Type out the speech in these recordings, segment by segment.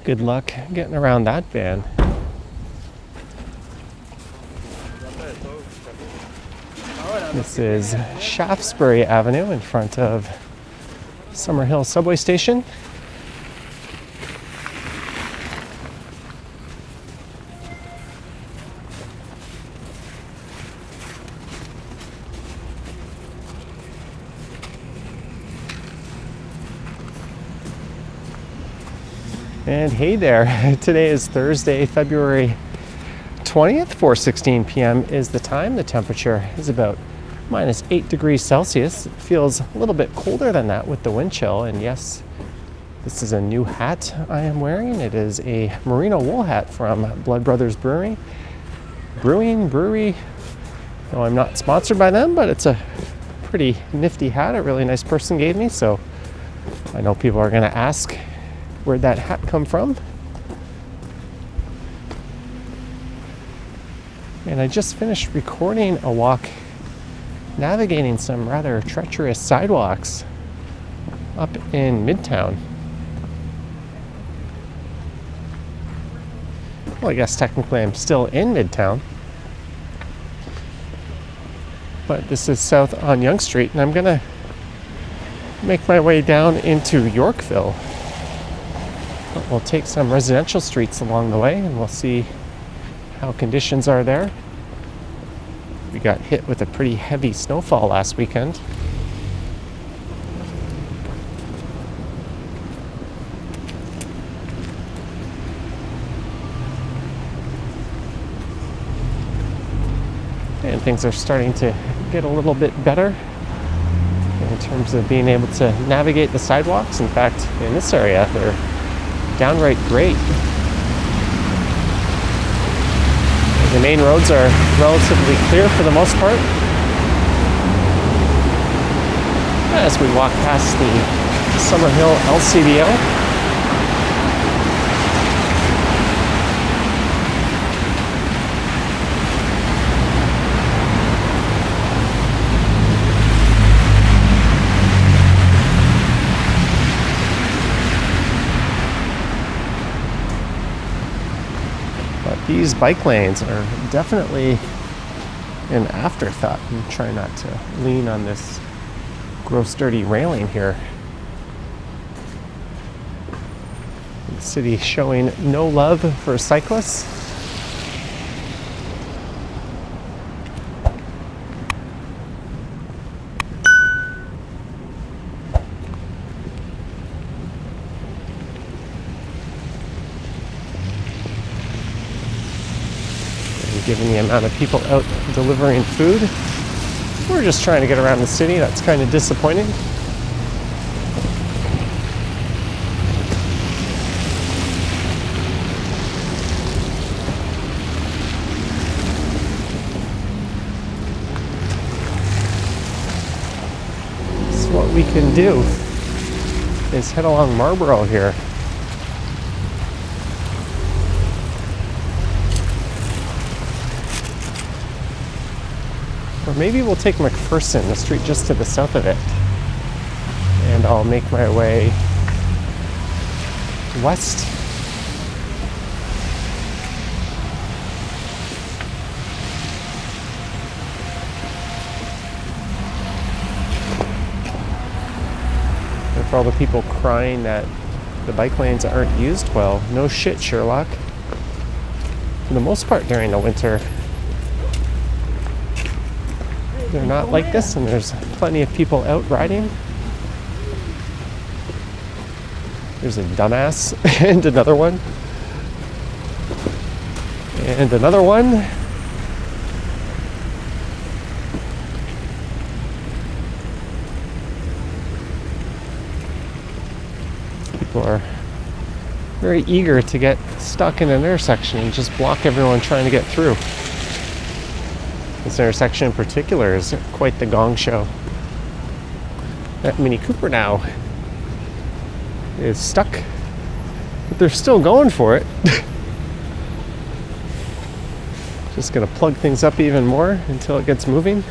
Good luck getting around that van. This is Shaftesbury Avenue in front of Summerhill subway station. And hey there, today is Thursday, February 20th, 4:16 p.m. is the time. The temperature is about minus 8 degrees Celsius. It feels a little bit colder than that with the wind chill. And yes, this is a new hat I am wearing. It is a merino wool hat from Blood Brothers Brewery. No, I'm not sponsored by them, but it's a pretty nifty hat. A really nice person gave me, so I know people are going to ask where'd that hat come from. And I just finished recording a walk navigating some rather treacherous sidewalks up in Midtown. Well, I guess technically I'm still in Midtown, but this is south on Yonge Street, and I'm gonna make my way down into Yorkville. But we'll take some residential streets along the way and we'll see how conditions are there. We got hit with a pretty heavy snowfall last weekend. And things are starting to get a little bit better in terms of being able to navigate the sidewalks. In fact, in this area, they're downright great. The main roads are relatively clear for the most part. As we walk past the Summerhill LCBO. These bike lanes are definitely an afterthought. I'm trying not to lean on this gross dirty railing here. The city showing no love for cyclists. Given the amount of people out delivering food, we're just trying to get around the city. That's kind of disappointing. So what we can do is head along Marlborough here. Or maybe we'll take McPherson, the street just to the south of it, and I'll make my way west. And for all the people crying that the bike lanes aren't used well, no shit, Sherlock. For the most part during the winter, they're not like this, and there's plenty of people out riding. There's a dumbass, and another one, and another one. People are very eager to get stuck in an intersection and just block everyone trying to get through. This intersection in particular is quite the gong show. That Mini Cooper now is stuck, but they're still going for it. Just gonna plug things up even more until it gets moving.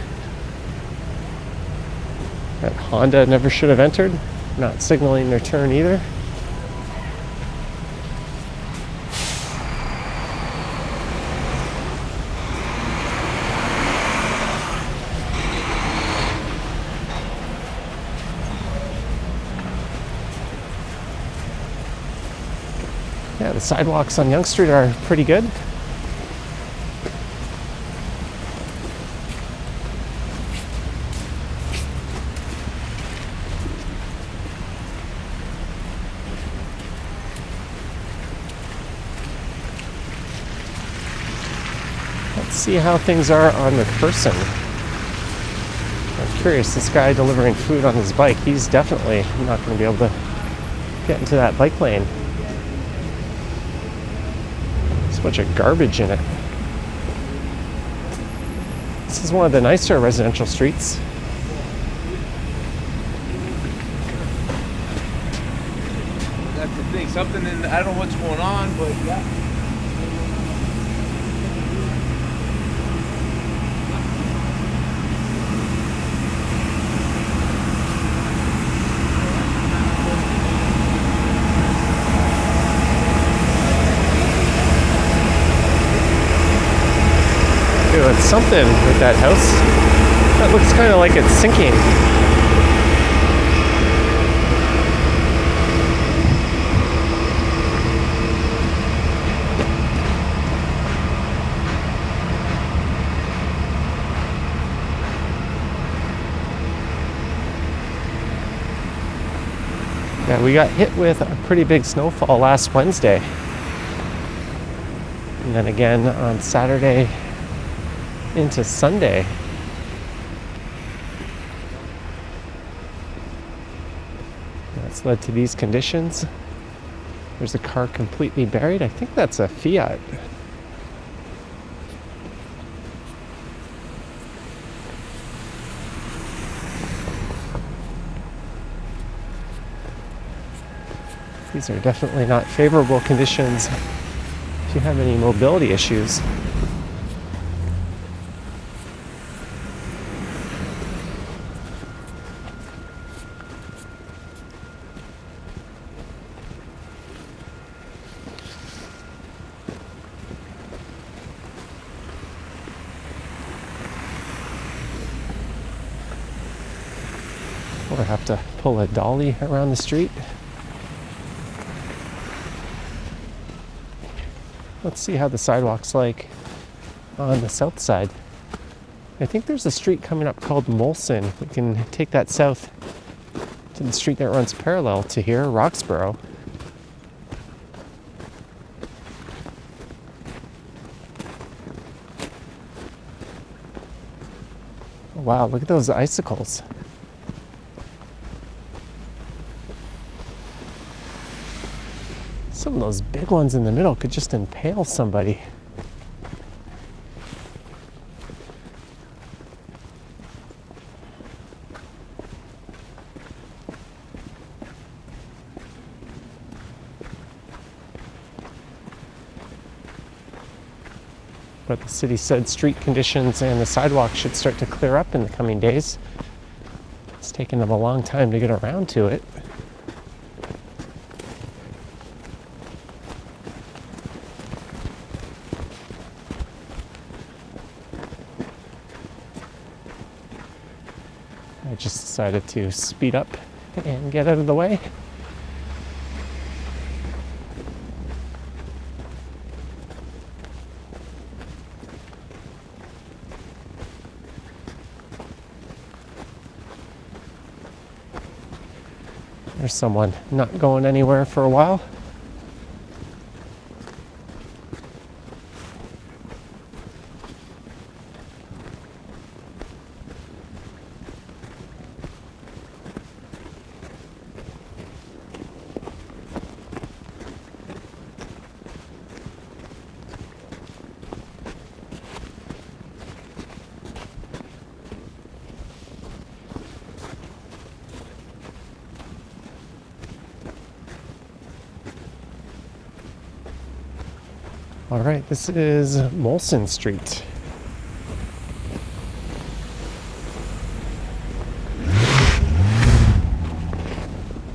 That Honda never should have entered, not signaling their turn either. The sidewalks on Yonge Street are pretty good. Let's see how things are on McPherson. I'm curious, this guy delivering food on his bike, he's definitely not going to be able to get into that bike lane. There's a bunch of garbage in it. This is one of the nicer residential streets. That's the thing. Something in, I don't know what's going on, but yeah. It's something with that house. That looks kind of like it's sinking. Yeah, we got hit with a pretty big snowfall last Wednesday. And then again on Saturday into Sunday. That's led to these conditions. There's a car completely buried. I think that's a Fiat. These are definitely not favorable conditions if you have any mobility issues. Or have to pull a dolly around the street. Let's see how the sidewalk's like on the south side. I think there's a street coming up called Molson. We can take that south to the street that runs parallel to here, Roxborough. Oh, wow, look at those icicles. Some of those big ones in the middle could just impale somebody. But the city said street conditions and the sidewalk should start to clear up in the coming days. It's taken them a long time to get around to it. I just decided to speed up and get out of the way. There's someone not going anywhere for a while. All right, this is Molson Street.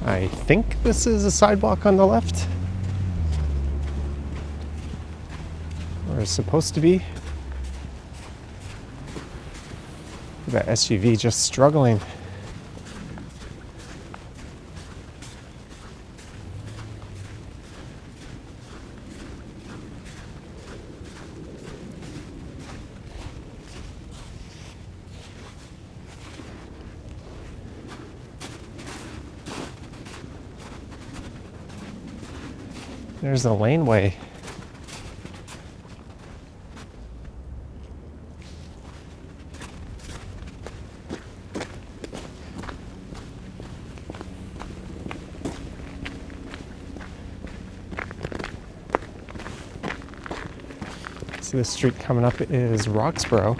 I think this is a sidewalk on the left. Or it's supposed to be. That SUV just struggling. There's a laneway. So this street coming up is Roxborough,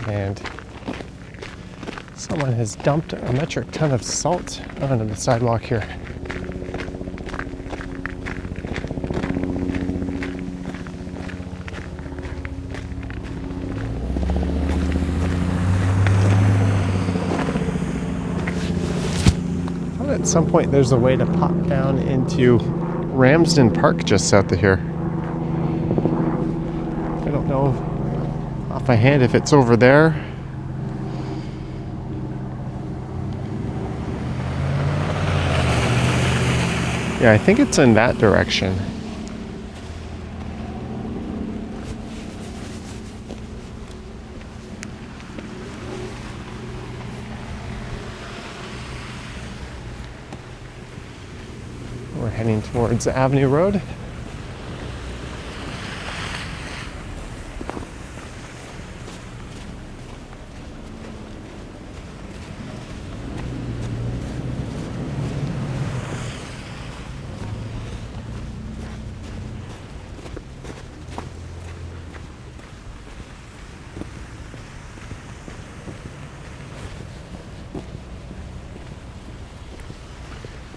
and someone has dumped a metric ton of salt onto the sidewalk here. I thought at some point there's a way to pop down into Ramsden Park just south of here. I don't know off my hand if it's over there. Yeah, I think it's in that direction. We're heading towards Avenue Road.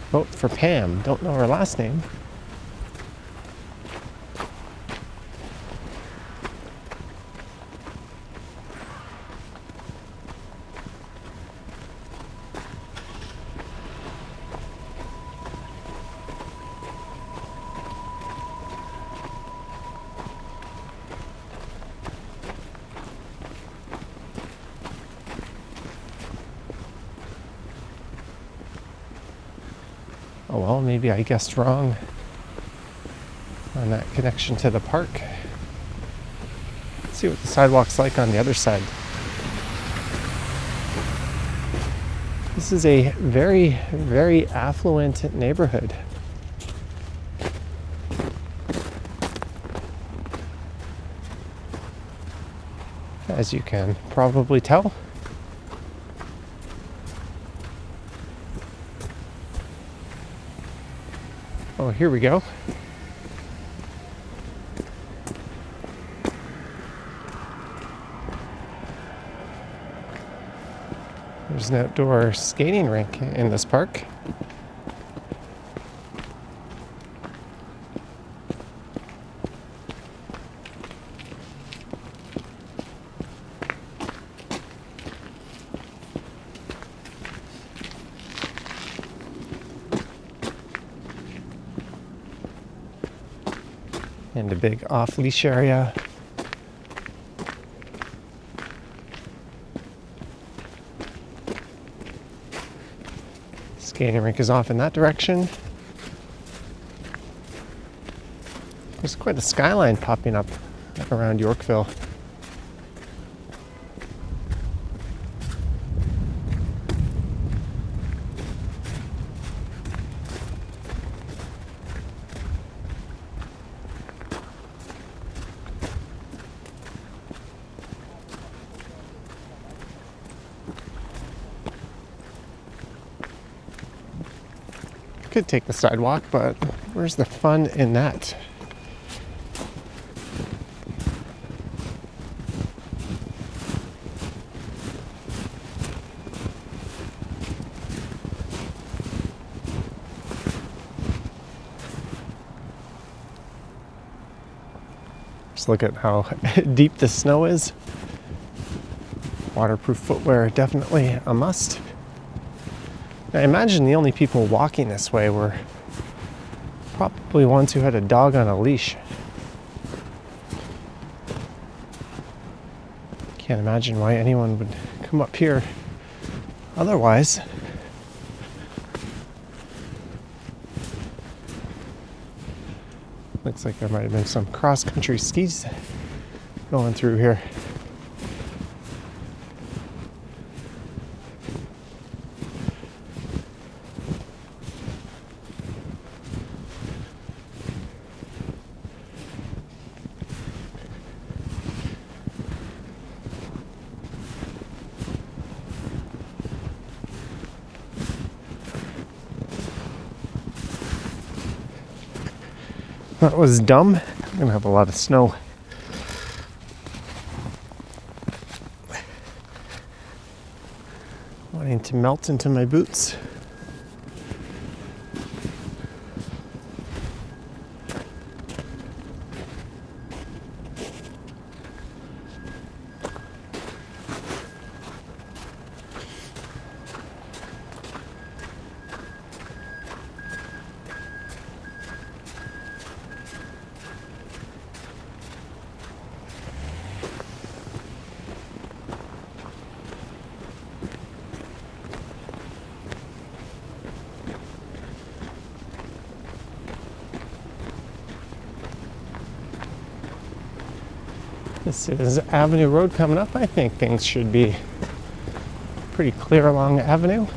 Vote for Pam. Don't know her last name. Oh well, maybe I guessed wrong on that connection to the park. Let's see what the sidewalk's like on the other side. This is a very, very affluent neighborhood. As you can probably tell. Oh, here we go. There's an outdoor skating rink in this park. And a big off-leash area. Skating rink is off in that direction. There's quite a skyline popping up around Yorkville. Could take the sidewalk, but where's the fun in that? Just look at how deep the snow is. Waterproof footwear, definitely a must. I imagine the only people walking this way were probably ones who had a dog on a leash. Can't imagine why anyone would come up here otherwise. Looks like there might have been some cross-country skis going through here. That was dumb. I'm gonna have a lot of snow. Wanting to melt into my boots. This is Avenue Road coming up. I think things should be pretty clear along the avenue.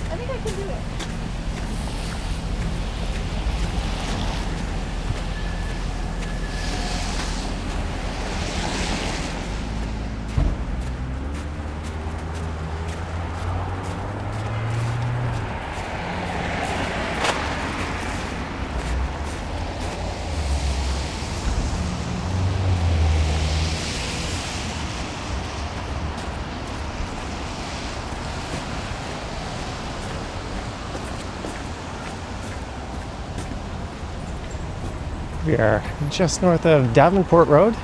I think I can do it. We are just north of Davenport Road.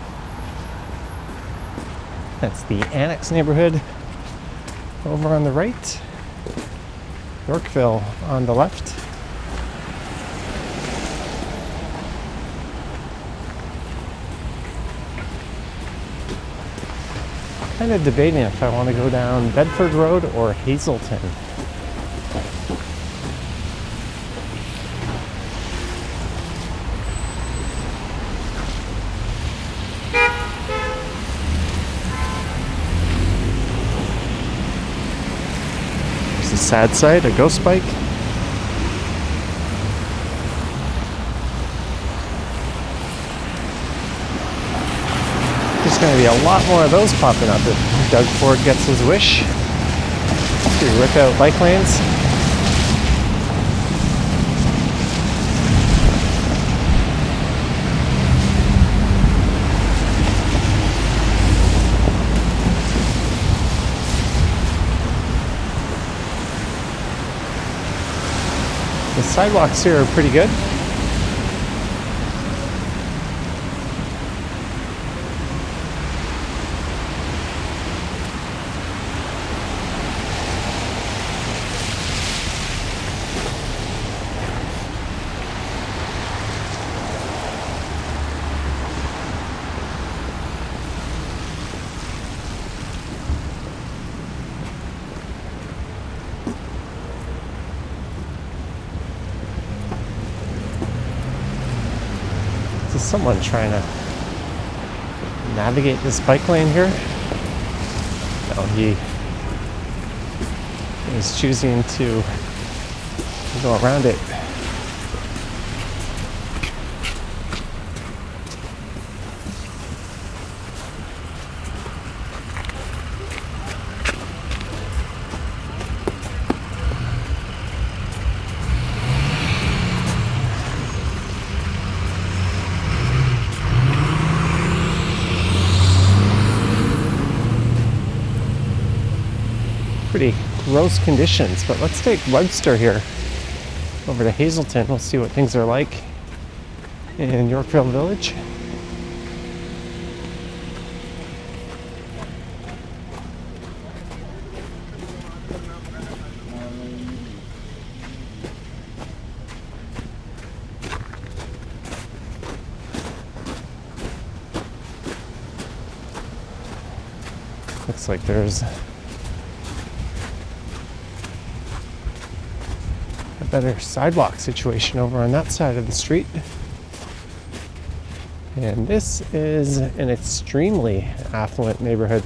That's the Annex neighborhood over on the right. Yorkville on the left. Kind of debating if I want to go down Bedford Road or Hazelton. There's a sad sight, a ghost bike. There's going to be a lot more of those popping up if Doug Ford gets his wish to rip out bike lanes. The sidewalks here are pretty good. Is someone trying to navigate this bike lane here? No, he is choosing to go around it. Pretty gross conditions, but let's take Webster here over to Hazelton. We'll see what things are like in Yorkville Village. Looks like there's better sidewalk situation over on that side of the street. And this is an extremely affluent neighborhood.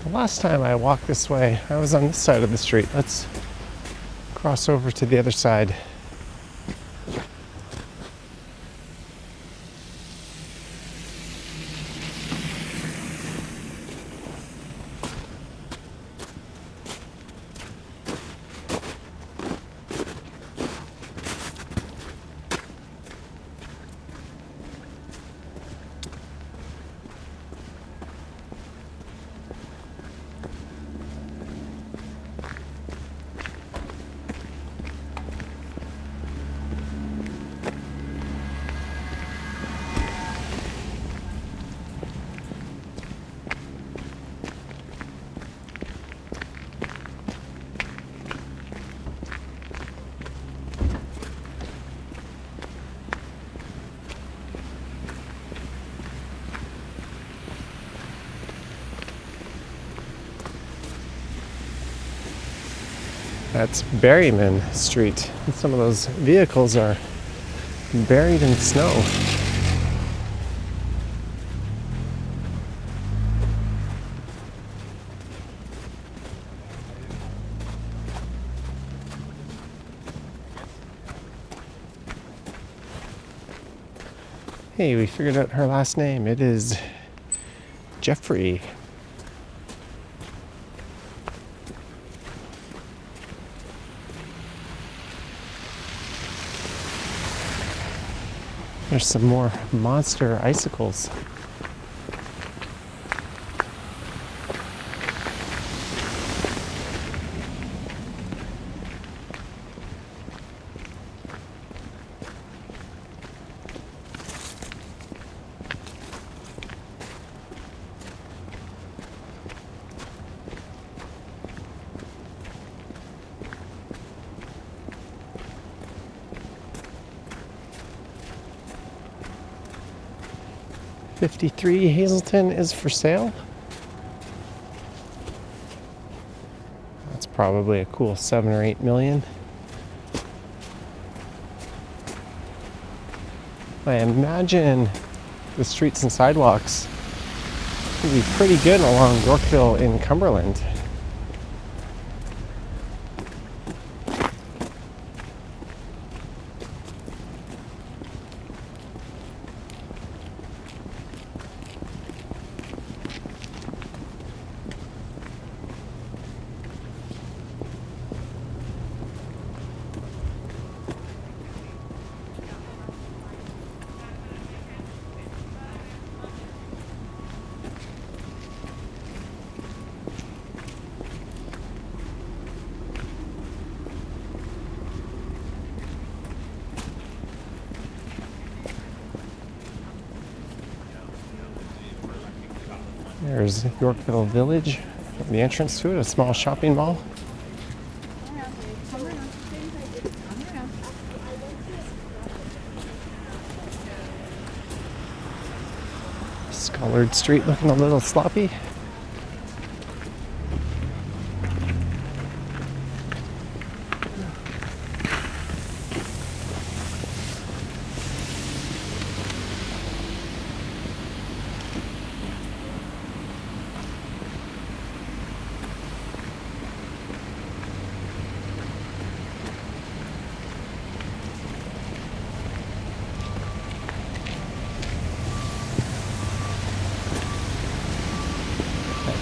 The last time I walked this way, I was on this side of the street. Let's cross over to the other side. That's Berryman Street. And some of those vehicles are buried in snow. Hey, we figured out her last name. It is Jeffrey. There's some more monster icicles. '53 Hazelton is for sale. That's probably a cool 7 or 8 million. I imagine the streets and sidewalks would be pretty good along Yorkville in Cumberland. There's Yorkville Village, the entrance to it, a small shopping mall. Scollard Street looking a little sloppy.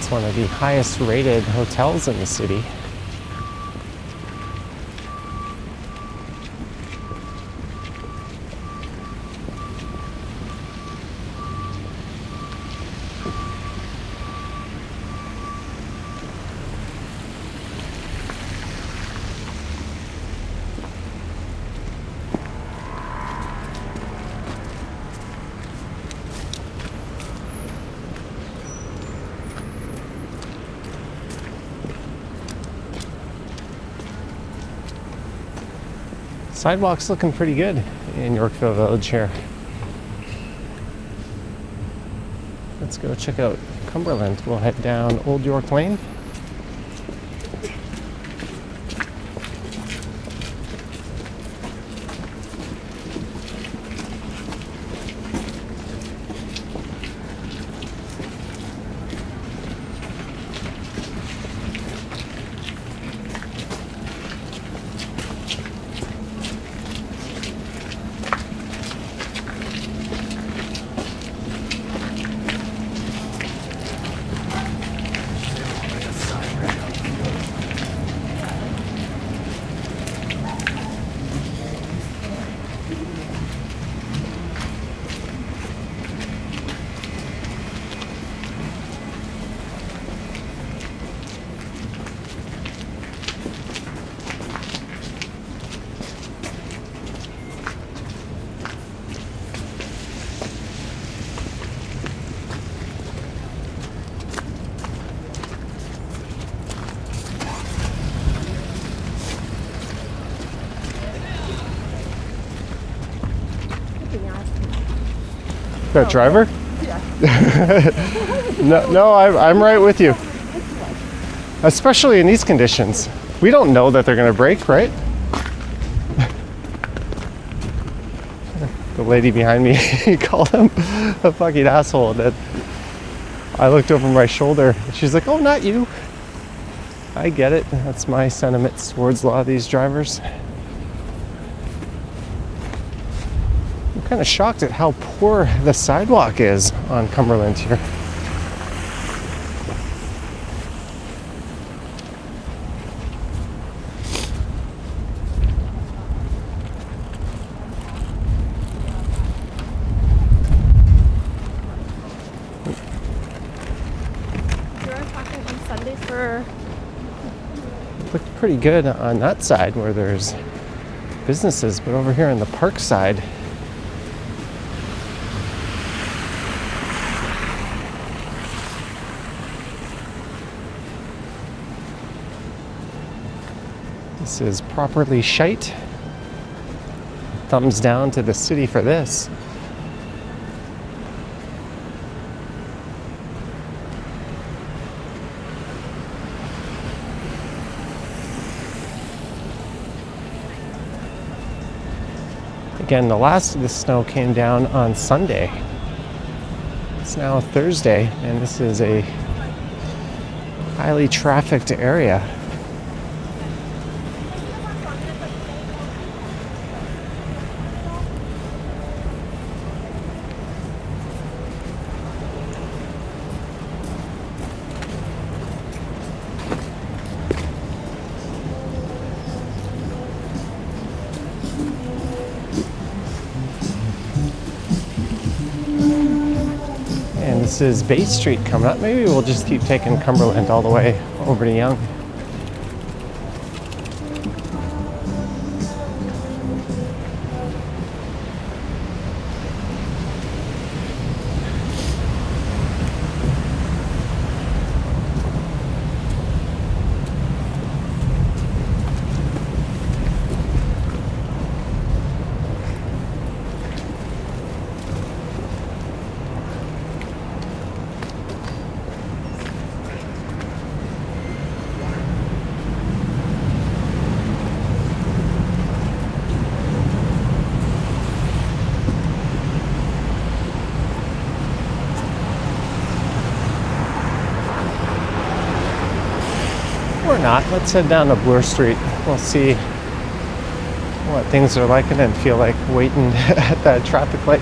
is one of the highest rated hotels in the city. Sidewalk's looking pretty good in Yorkville Village here. Let's go check out Cumberland. We'll head down Old York Lane. That driver? Yeah. No, I'm right with you. Especially in these conditions. We don't know that they're going to brake, right? The lady behind me called him a fucking asshole. That I looked over my shoulder. She's like, "Oh, not you." I get it. That's my sentiments towards a lot of these drivers. I'm kind of shocked at how poor the sidewalk is on Cumberland here. Sunday for Looked pretty good on that side where there's businesses, but over here on the park side, this is properly shite. Thumbs down to the city for this. Again, the last of the snow came down on Sunday. It's now Thursday, and this is a highly trafficked area. This is Bay Street coming up. Maybe we'll just keep taking Cumberland all the way over to Yonge. Or not. Let's head down to Bloor Street. We'll see what things are like and then feel like waiting at that traffic light.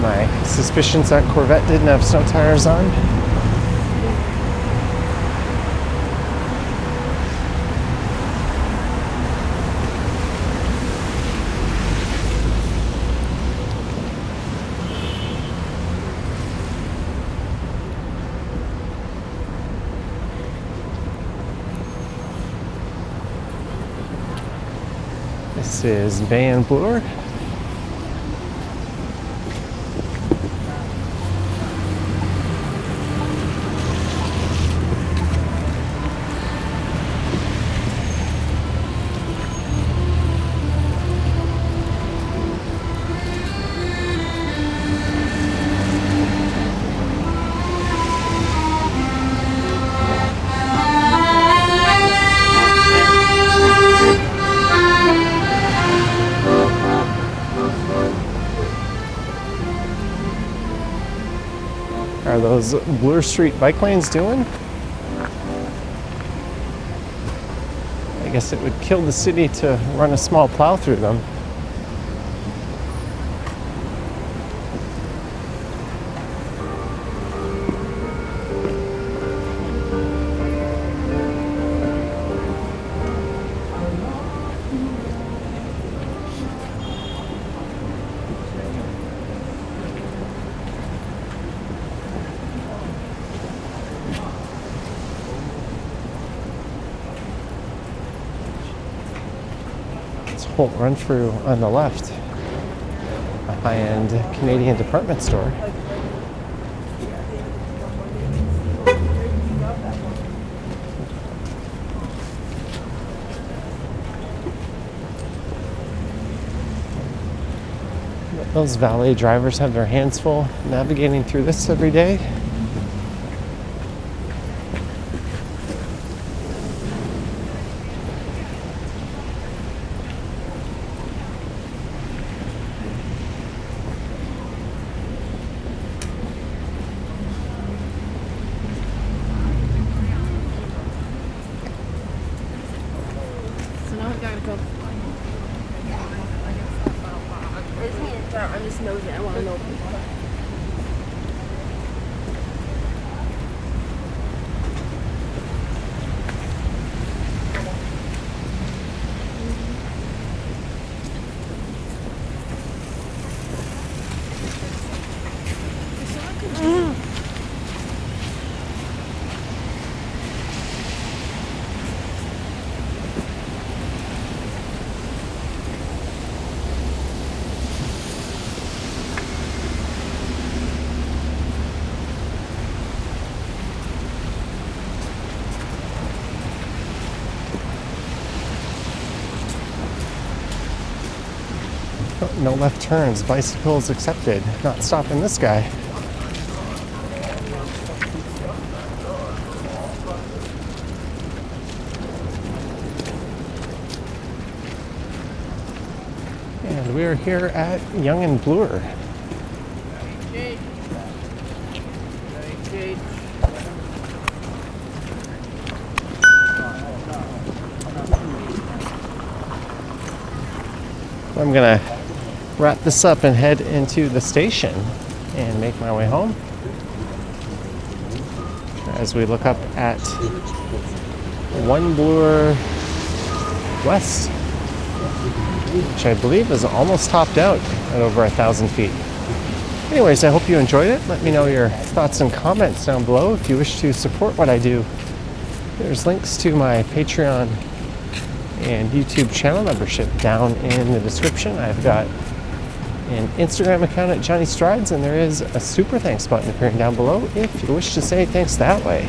My suspicions that Corvette didn't have snow tires on. This is Van Bloor. Are those Bloor Street bike lanes doing? I guess it would kill the city to run a small plow through them. Holt Run Through on the left, a high-end Canadian department store. Those valet drivers have their hands full navigating through this every day. I'm just nosy. I want to know. No left turns, bicycles accepted. Not stopping this guy. And we are here at Yonge and Bloor. I'm gonna wrap this up and head into the station and make my way home as we look up at 1 Bloor West, which I believe is almost topped out at over 1,000 feet. Anyways, I hope you enjoyed it. Let me know your thoughts and comments down below. If you wish to support what I do, there's links to my Patreon and YouTube channel membership down in the description. I've got an Instagram account at Johnny Strides, and there is a super thanks button appearing down below if you wish to say thanks that way.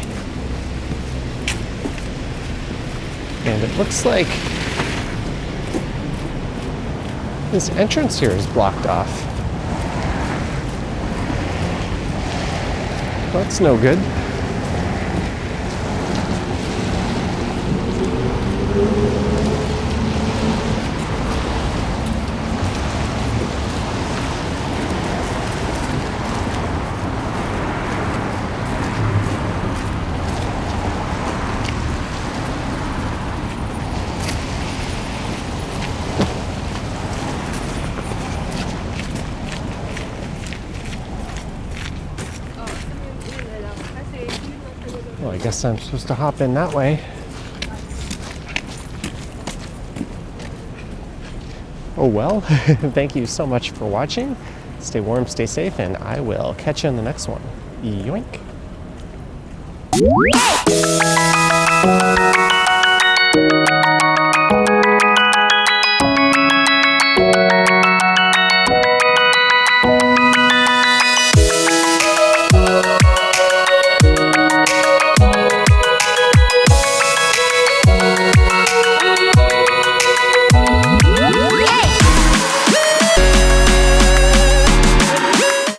And it looks like this entrance here is blocked off. That's no good. I guess I'm supposed to hop in that way. Oh well, thank you so much for watching. Stay warm, stay safe, and I will catch you in the next one. Yoink.